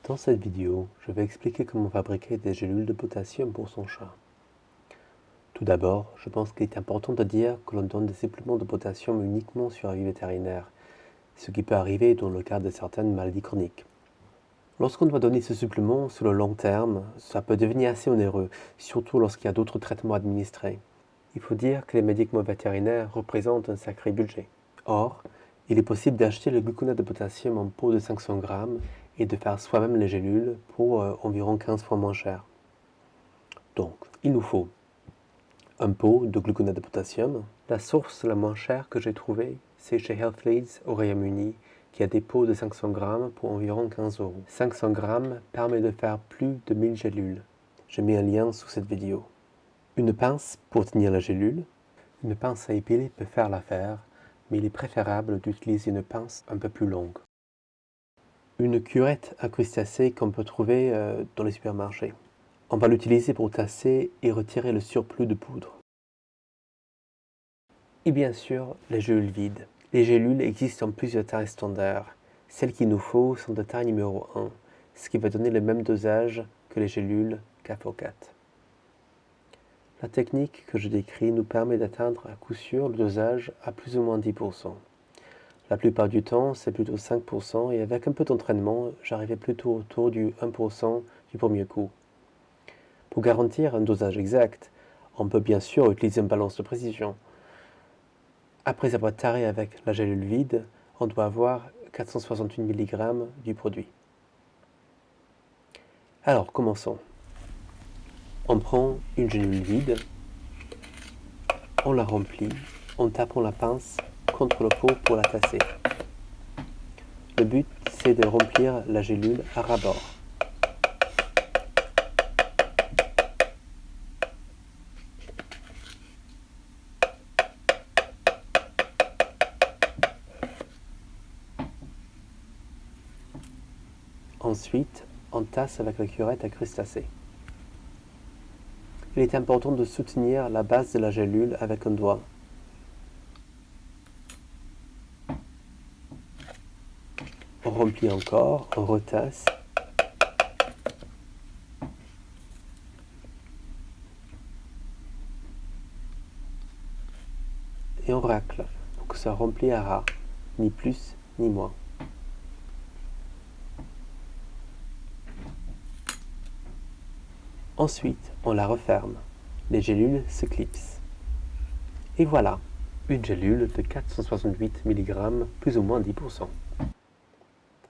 Dans cette vidéo, je vais expliquer comment fabriquer des gélules de potassium pour son chat. Tout d'abord, je pense qu'il est important de dire que l'on donne des suppléments de potassium uniquement sur avis vétérinaire, ce qui peut arriver dans le cas de certaines maladies chroniques. Lorsqu'on doit donner ce supplément sur le long terme, ça peut devenir assez onéreux, surtout lorsqu'il y a d'autres traitements administrés. Il faut dire que les médicaments vétérinaires représentent un sacré budget. Or, il est possible d'acheter le gluconate de potassium en pot de 500 g et de faire soi-même les gélules pour environ 15 fois moins cher. Donc, il nous faut un pot de gluconate de potassium. La source la moins chère que j'ai trouvée, c'est chez Healthleads au Royaume-Uni, qui a des pots de 500 g pour environ 15 €. 500 g permet de faire plus de 1000 gélules. Je mets un lien sous cette vidéo. Une pince pour tenir la gélule. Une pince à épiler peut faire l'affaire, mais il est préférable d'utiliser une pince un peu plus longue. Une curette à crustacés qu'on peut trouver dans les supermarchés. On va l'utiliser pour tasser et retirer le surplus de poudre. Et bien sûr, les gélules vides. Les gélules existent en plusieurs tailles standards. Celles qu'il nous faut sont de taille numéro 1, ce qui va donner le même dosage que les gélules 4x4. La technique que je décris nous permet d'atteindre à coup sûr le dosage à plus ou moins 10%. La plupart du temps, c'est plutôt 5% et avec un peu d'entraînement, j'arrivais plutôt autour du 1% du premier coup. Pour garantir un dosage exact, on peut bien sûr utiliser une balance de précision. Après avoir taré avec la gélule vide, on doit avoir 468 mg du produit. Alors, commençons. On prend une gélule vide, on la remplit en tapant la pince contre le pot pour la tasser. Le but, c'est de remplir la gélule à ras-bord. Ensuite, on tasse avec la curette à crustacés. Il est important de soutenir la base de la gélule avec un doigt. On remplit encore, on retasse. Et on racle pour que ça remplisse à ras, ni plus ni moins. Ensuite, on la referme. Les gélules se clipsent. Et voilà, une gélule de 468 mg, plus ou moins 10%.